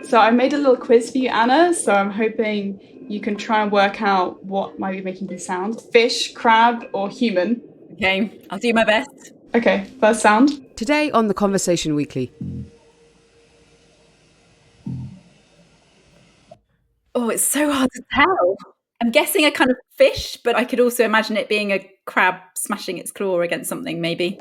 So I made a little quiz for you, Anna. So I'm hoping you can try and work out what might be making these sounds. Fish, crab, or human. Okay, I'll do my best. Okay, first sound. Today on the Conversation Weekly. Oh, it's so hard to tell. I'm guessing a kind of fish, but I could also imagine it being a crab smashing its claw against something, maybe.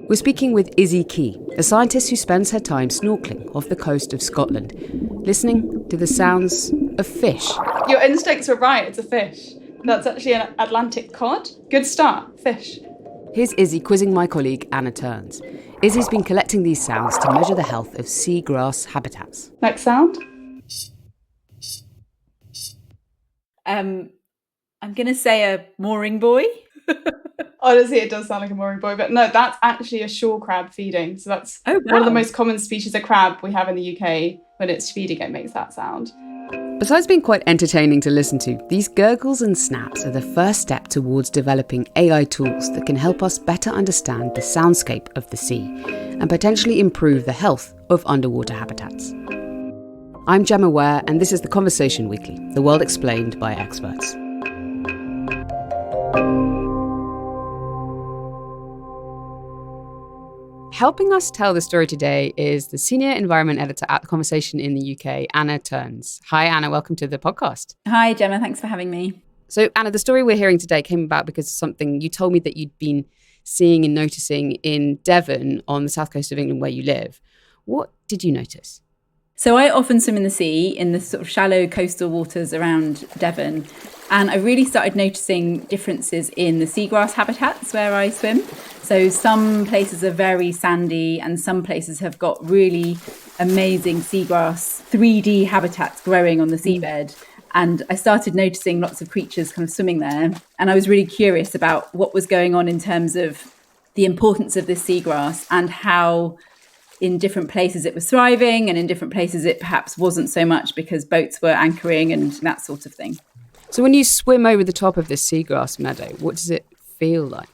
We're speaking with Isabel Key, a scientist who spends her time snorkelling off the coast of Scotland, listening to the sounds of fish. Your instincts were right, it's a fish. That's actually an Atlantic cod. Good start, fish. Here's Izzy quizzing my colleague Anna Turns. Izzy's been collecting these sounds to measure the health of seagrass habitats. Next sound. I'm going to say a mooring buoy. Honestly, it does sound like a mooring buoy, but no, that's actually a shore crab feeding. So that's one of the most common species of crab we have in the UK. When it's feeding, it makes that sound. Besides being quite entertaining to listen to, these gurgles and snaps are the first step towards developing AI tools that can help us better understand the soundscape of the sea and potentially improve the health of underwater habitats. I'm Gemma Ware, and this is The Conversation Weekly, the world explained by experts. Helping us tell the story today is the Senior Environment Editor at The Conversation in the UK, Anna Turns. Hi, Anna. Welcome to the podcast. Hi, Gemma. Thanks for having me. So, Anna, the story we're hearing today came about because of something you told me that you'd been seeing and noticing in Devon on the south coast of England where you live. What did you notice? So I often swim in the sea, in the sort of shallow coastal waters around Devon. And I really started noticing differences in the seagrass habitats where I swim. So some places are very sandy and some places have got really amazing seagrass 3D habitats growing on the seabed. And I started noticing lots of creatures kind of swimming there. And I was really curious about what was going on in terms of the importance of this seagrass and how in different places it was thriving and in different places it perhaps wasn't so much because boats were anchoring and that sort of thing. So when you swim over the top of this seagrass meadow, what does it feel like?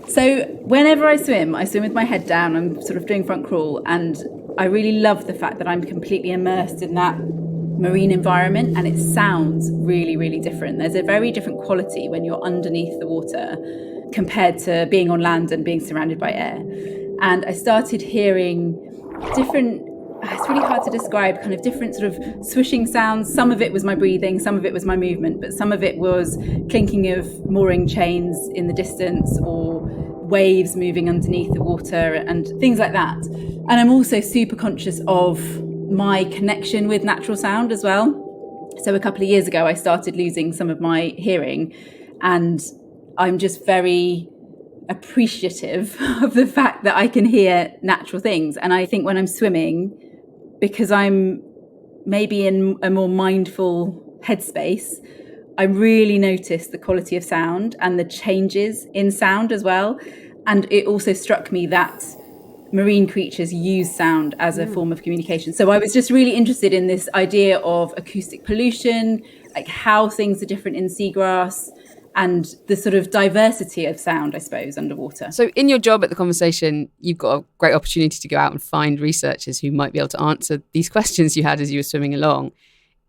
So whenever I swim with my head down. I'm sort of doing front crawl, and I really love the fact that I'm completely immersed in that marine environment, and it sounds really, really different. There's a very different quality when you're underneath the water compared to being on land and being surrounded by air. And I started hearing different, it's really hard to describe, kind of different sort of swishing sounds. Some of it was my breathing, some of it was my movement, but some of it was clinking of mooring chains in the distance or waves moving underneath the water and things like that. And I'm also super conscious of my connection with natural sound as well. So a couple of years ago, I started losing some of my hearing, and I'm just very appreciative of the fact that I can hear natural things. And I think when I'm swimming, because I'm maybe in a more mindful headspace, I really notice the quality of sound and the changes in sound as well. And it also struck me that marine creatures use sound as a form of communication. So I was just really interested in this idea of acoustic pollution, like how things are different in seagrass, and the sort of diversity of sound, I suppose, underwater. So in your job at The Conversation, you've got a great opportunity to go out and find researchers who might be able to answer these questions you had as you were swimming along.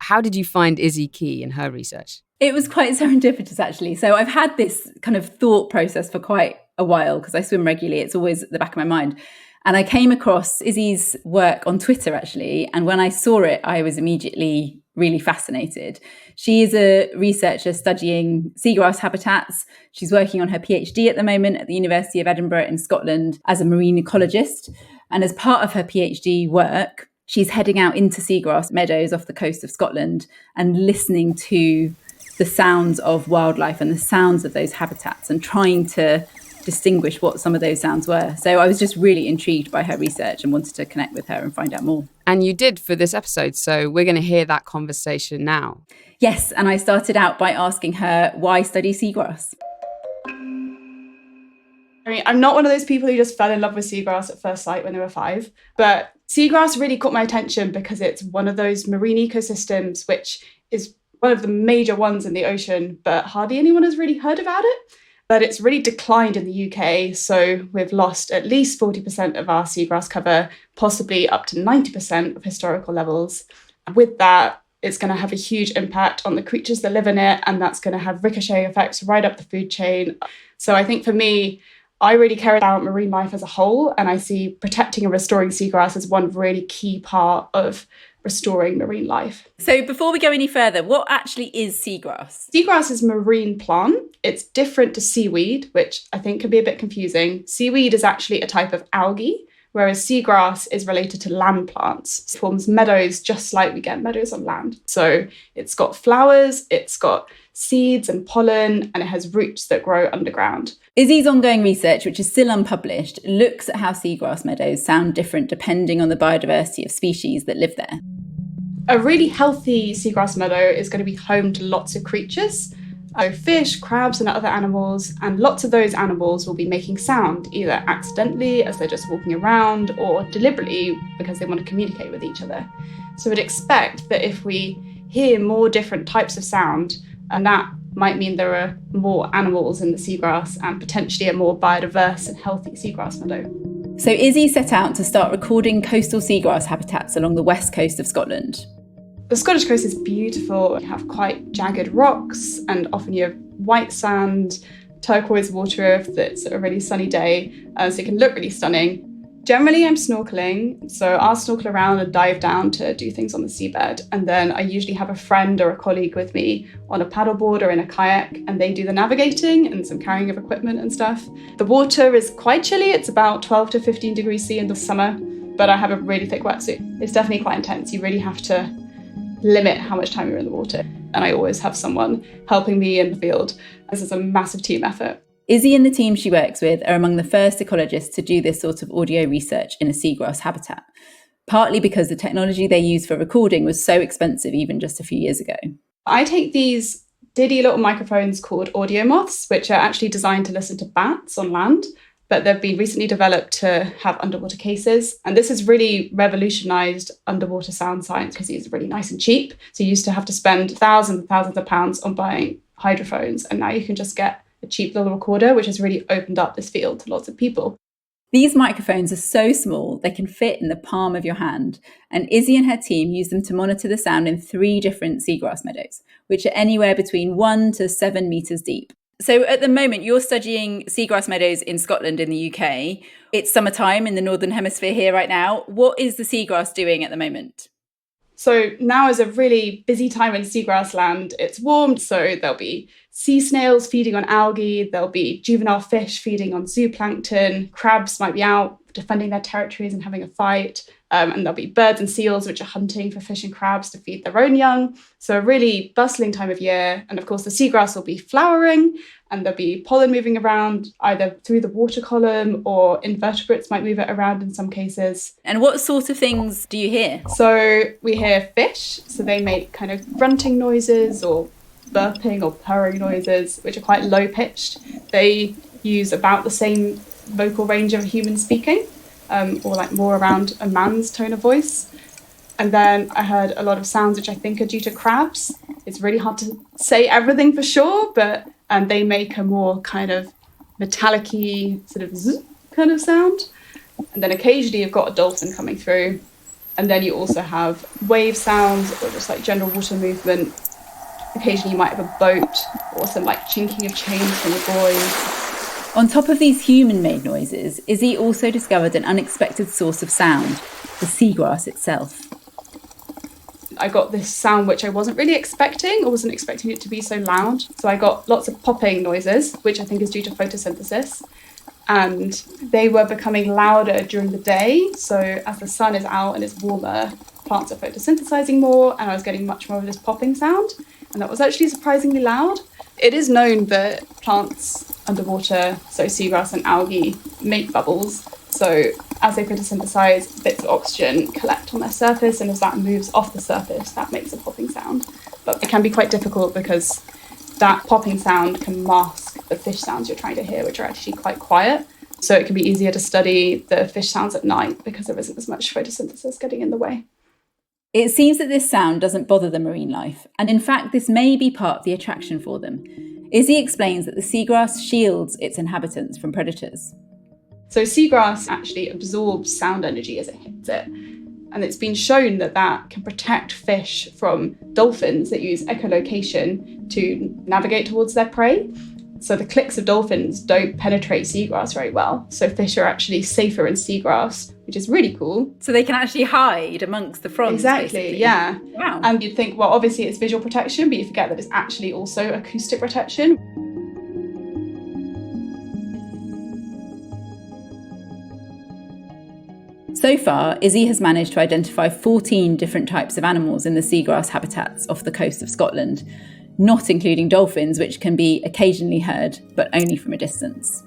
How did you find Isabel Key in her research? It was quite serendipitous, actually. So I've had this kind of thought process for quite a while because I swim regularly. It's always at the back of my mind. And I came across Izzy's work on Twitter, actually. And when I saw it, I was immediately really fascinated. She is a researcher studying seagrass habitats. She's working on her PhD at the moment at the University of Edinburgh in Scotland as a marine ecologist. And as part of her PhD work, she's heading out into seagrass meadows off the coast of Scotland and listening to the sounds of wildlife and the sounds of those habitats and trying to distinguish what some of those sounds were. So I was just really intrigued by her research and wanted to connect with her and find out more. And you did for this episode, so we're going to hear that conversation now. Yes, and I started out by asking her, why study seagrass? I mean, I'm not one of those people who just fell in love with seagrass at first sight when they were 5, but seagrass really caught my attention because it's one of those marine ecosystems which is one of the major ones in the ocean, but hardly anyone has really heard about it. But it's really declined in the UK. So we've lost at least 40% of our seagrass cover, possibly up to 90% of historical levels. With that, it's going to have a huge impact on the creatures that live in it, and that's going to have ricochet effects right up the food chain. So I think for me, I really care about marine life as a whole, and I see protecting and restoring seagrass as one really key part of restoring marine life. So before we go any further, what actually is seagrass? Seagrass is a marine plant. It's different to seaweed, which I think can be a bit confusing. Seaweed is actually a type of algae, whereas seagrass is related to land plants. It forms meadows just like we get meadows on land. So it's got flowers, it's got seeds and pollen, and it has roots that grow underground. Izzy's ongoing research, which is still unpublished, looks at how seagrass meadows sound different depending on the biodiversity of species that live there. A really healthy seagrass meadow is going to be home to lots of creatures. So fish, crabs and other animals, and lots of those animals will be making sound, either accidentally as they're just walking around or deliberately because they want to communicate with each other. So we'd expect that if we hear more different types of sound, and that might mean there are more animals in the seagrass and potentially a more biodiverse and healthy seagrass meadow. So Izzy set out to start recording coastal seagrass habitats along the west coast of Scotland. The Scottish coast is beautiful. You have quite jagged rocks, and often you have white sand, turquoise water if it's a really sunny day, so it can look really stunning. Generally, I'm snorkeling, so I'll snorkel around and dive down to do things on the seabed, and then I usually have a friend or a colleague with me on a paddleboard or in a kayak, and they do the navigating and some carrying of equipment and stuff. The water is quite chilly. It's about 12 to 15 degrees C in the summer, but I have a really thick wetsuit. It's definitely quite intense. You really have to limit how much time you're in the water. And I always have someone helping me in the field. This is a massive team effort. Izzy and the team she works with are among the first ecologists to do this sort of audio research in a seagrass habitat, partly because the technology they use for recording was so expensive even just a few years ago. I take these diddy little microphones called audio moths, which are actually designed to listen to bats on land, but they've been recently developed to have underwater cases. And this has really revolutionized underwater sound science because it's really nice and cheap. So you used to have to spend thousands and thousands of pounds on buying hydrophones. And now you can just get a cheap little recorder, which has really opened up this field to lots of people. These microphones are so small, they can fit in the palm of your hand. And Izzy and her team use them to monitor the sound in 3 different seagrass meadows, which are anywhere between 1 to 7 metres deep. So at the moment, you're studying seagrass meadows in Scotland in the UK. It's summertime in the Northern Hemisphere here right now. What is the seagrass doing at the moment? So now is a really busy time in seagrass land. It's warm, so there'll be sea snails feeding on algae, there'll be juvenile fish feeding on zooplankton, crabs might be out defending their territories and having a fight, and there'll be birds and seals which are hunting for fish and crabs to feed their own young. So a really bustling time of year. And of course the seagrass will be flowering, and there'll be pollen moving around either through the water column, or invertebrates might move it around in some cases. And what sort of things do you hear? So we hear fish, so they make kind of grunting noises or burping or purring noises, which are quite low pitched. They use about the same vocal range of a human speaking, or like more around a man's tone of voice. And then I heard a lot of sounds which I think are due to crabs. It's really hard to say everything for sure, but they make a more kind of metallic-y sort of zzz kind of sound. And then occasionally you've got a dolphin coming through. And then you also have wave sounds or just like general water movement. Occasionally you might have a boat or some like chinking of chains from the buoys. On top of these human-made noises, Izzy also discovered an unexpected source of sound, the seagrass itself. I got this sound which I wasn't really expecting, or wasn't expecting it to be so loud. So I got lots of popping noises, which I think is due to photosynthesis. And they were becoming louder during the day. So as the sun is out and it's warmer, plants are photosynthesizing more, and I was getting much more of this popping sound. And that was actually surprisingly loud. It is known that plants underwater, so seagrass and algae, make bubbles. So as they photosynthesize, bits of oxygen collect on their surface, and as that moves off the surface, that makes a popping sound. But it can be quite difficult because that popping sound can mask the fish sounds you're trying to hear, which are actually quite quiet. So it can be easier to study the fish sounds at night because there isn't as much photosynthesis getting in the way. It seems that this sound doesn't bother the marine life, and in fact this may be part of the attraction for them. Izzy explains that the seagrass shields its inhabitants from predators. So seagrass actually absorbs sound energy as it hits it. And it's been shown that that can protect fish from dolphins that use echolocation to navigate towards their prey. So the clicks of dolphins don't penetrate seagrass very well. So fish are actually safer in seagrass, which is really cool. So they can actually hide amongst the fronds, Exactly, basically. yeah. Wow. And you'd think, well, obviously it's visual protection, but you forget that it's actually also acoustic protection. So far, Izzy has managed to identify 14 different types of animals in the seagrass habitats off the coast of Scotland, not including dolphins, which can be occasionally heard, but only from a distance.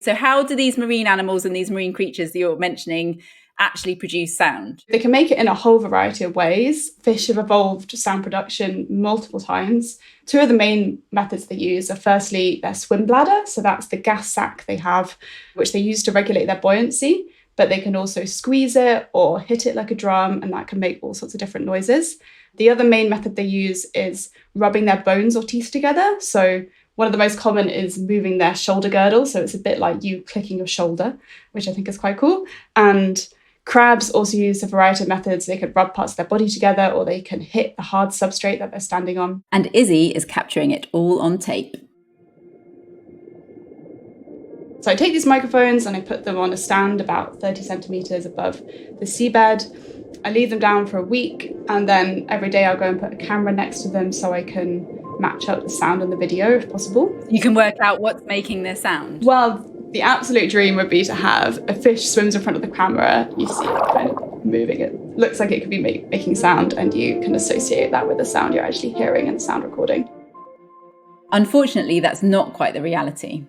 So how do these marine animals and these marine creatures that you're mentioning actually produce sound? They can make it in a whole variety of ways. Fish have evolved sound production multiple times. Two of the main methods they use are firstly their swim bladder. So that's the gas sac they have, which they use to regulate their buoyancy. But they can also squeeze it or hit it like a drum, and that can make all sorts of different noises. The other main method they use is rubbing their bones or teeth together. So one of the most common is moving their shoulder girdle. So it's a bit like you clicking your shoulder, which I think is quite cool. And crabs also use a variety of methods. They can rub parts of their body together, or they can hit the hard substrate that they're standing on. And Izzy is capturing it all on tape. So I take these microphones and I put them on a stand about 30 centimetres above the seabed. I leave them down for a week, and then every day I'll go and put a camera next to them so I can match up the sound and the video if possible. You can work out what's making their sound. Well, the absolute dream would be to have a fish swims in front of the camera, you see it kind of moving, it looks like it could be making sound, and you can associate that with the sound you're actually hearing in the sound recording. Unfortunately, that's not quite the reality.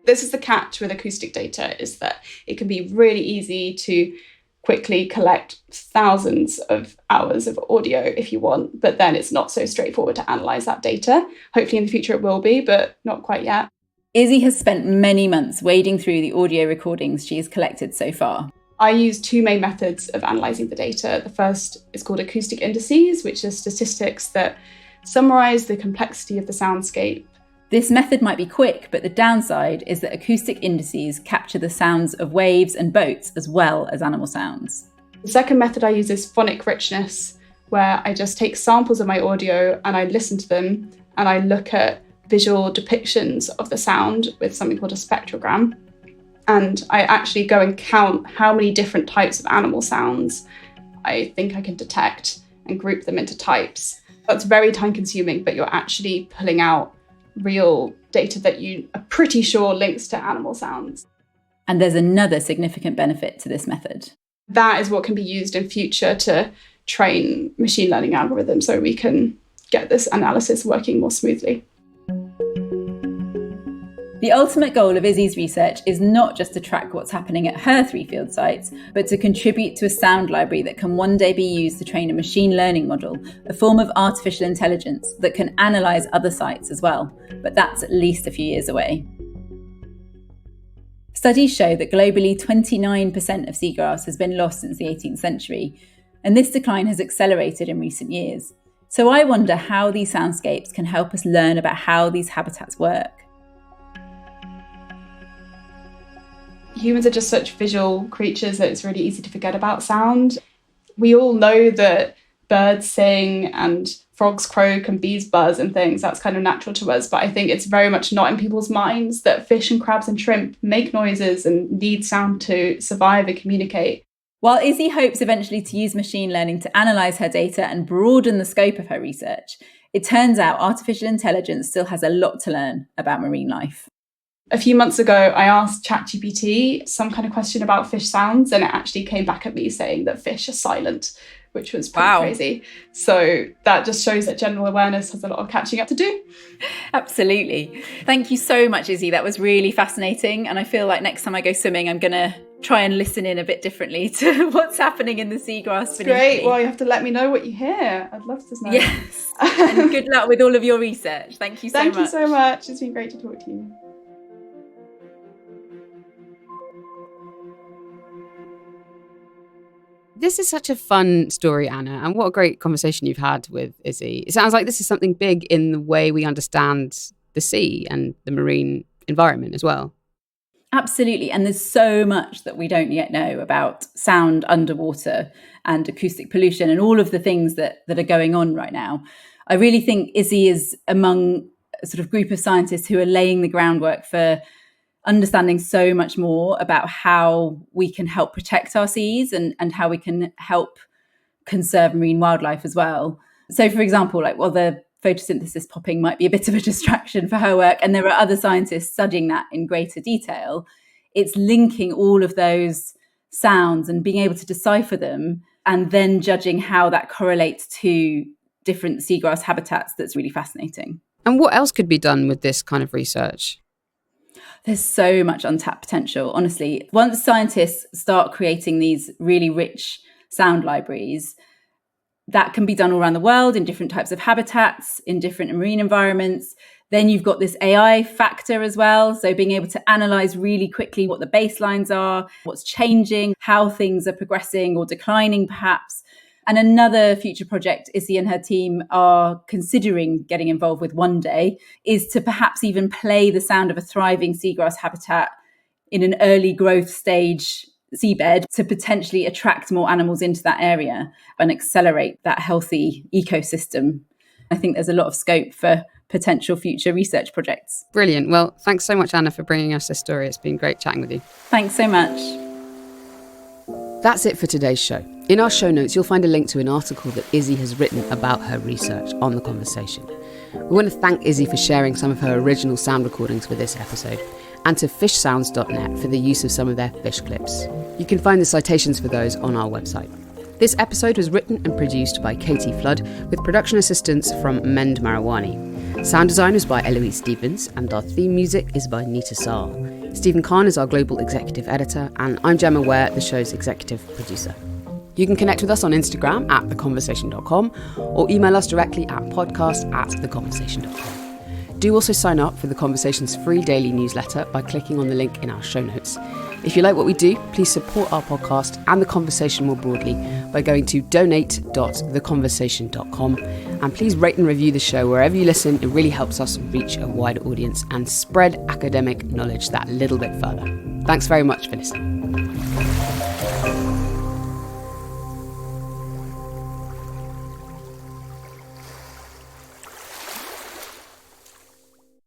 This is the catch with acoustic data, is that it can be really easy to quickly collect thousands of hours of audio if you want, but then it's not so straightforward to analyse that data. Hopefully in the future it will be, but not quite yet. Izzy has spent many months wading through the audio recordings she has collected so far. I use two main methods of analysing the data. The first is called acoustic indices, which are statistics that summarise the complexity of the soundscape. This method might be quick, but the downside is that acoustic indices capture the sounds of waves and boats as well as animal sounds. The second method I use is phonic richness, where I just take samples of my audio and I listen to them and I look at visual depictions of the sound with something called a spectrogram. And I actually go and count how many different types of animal sounds I think I can detect and group them into types. That's very time consuming, but you're actually pulling out real data that you are pretty sure links to animal sounds. And there's another significant benefit to this method. That is what can be used in future to train machine learning algorithms so we can get this analysis working more smoothly. The ultimate goal of Izzy's research is not just to track what's happening at her 3 field sites, but to contribute to a sound library that can one day be used to train a machine learning model, a form of artificial intelligence that can analyse other sites as well. But that's at least a few years away. Studies show that globally 29% of seagrass has been lost since the 18th century, and this decline has accelerated in recent years. So I wonder how these soundscapes can help us learn about how these habitats work. Humans are just such visual creatures that it's really easy to forget about sound. We all know that birds sing and frogs croak and bees buzz and things. That's kind of natural to us. But I think it's very much not in people's minds that fish and crabs and shrimp make noises and need sound to survive and communicate. While Izzy hopes eventually to use machine learning to analyse her data and broaden the scope of her research, it turns out artificial intelligence still has a lot to learn about marine life. A few months ago, I asked ChatGPT some kind of question about fish sounds, and it actually came back at me saying that fish are silent, which was pretty crazy. So that just shows that general awareness has a lot of catching up to do. Absolutely. Thank you so much, Izzy. That was really fascinating. And I feel like next time I go swimming, I'm going to try and listen in a bit differently to what's happening in the seagrass beneath Great. me. Well, you have to let me know what you hear. I'd love to know. Yes. And good luck with all of your research. Thank you so much. Thank you so much. It's been great to talk to you. This is such a fun story, Anna, and what a great conversation you've had with Izzy. It sounds like this is something big in the way we understand the sea and the marine environment as well. Absolutely. And there's so much that we don't yet know about sound underwater and acoustic pollution and all of the things that are going on right now. I really think Izzy is among a sort of group of scientists who are laying the groundwork for understanding so much more about how we can help protect our seas and how we can help conserve marine wildlife as well. So, for example, the photosynthesis popping might be a bit of a distraction for her work, and there are other scientists studying that in greater detail. It's linking all of those sounds and being able to decipher them and then judging how that correlates to different seagrass habitats that's really fascinating. And what else could be done with this kind of research? There's so much untapped potential, honestly. Once scientists start creating these really rich sound libraries, that can be done all around the world in different types of habitats, in different marine environments. Then you've got this AI factor as well. So being able to analyze really quickly what the baselines are, what's changing, how things are progressing or declining perhaps. And another future project Izzy and her team are considering getting involved with one day is to perhaps even play the sound of a thriving seagrass habitat in an early growth stage seabed to potentially attract more animals into that area and accelerate that healthy ecosystem. I think there's a lot of scope for potential future research projects. Brilliant. Well, thanks so much, Anna, for bringing us this story. It's been great chatting with you. Thanks so much. That's it for today's show. In our show notes, you'll find a link to an article that Izzy has written about her research on The Conversation. We want to thank Izzy for sharing some of her original sound recordings for this episode, and to fishsounds.net for the use of some of their fish clips. You can find the citations for those on our website. This episode was written and produced by Katie Flood, with production assistance from Mend Marawani. Sound design was by Eloise Stevens, and our theme music is by Nita Saar. Stephen Kahn is our global executive editor, and I'm Gemma Ware, the show's executive producer. You can connect with us on Instagram at theconversation.com or email us directly at podcast@theconversation.com. Do also sign up for The Conversation's free daily newsletter by clicking on the link in our show notes. If you like what we do, please support our podcast and The Conversation more broadly by going to donate.theconversation.com, and please rate and review the show wherever you listen. It really helps us reach a wider audience and spread academic knowledge that little bit further. Thanks very much for listening.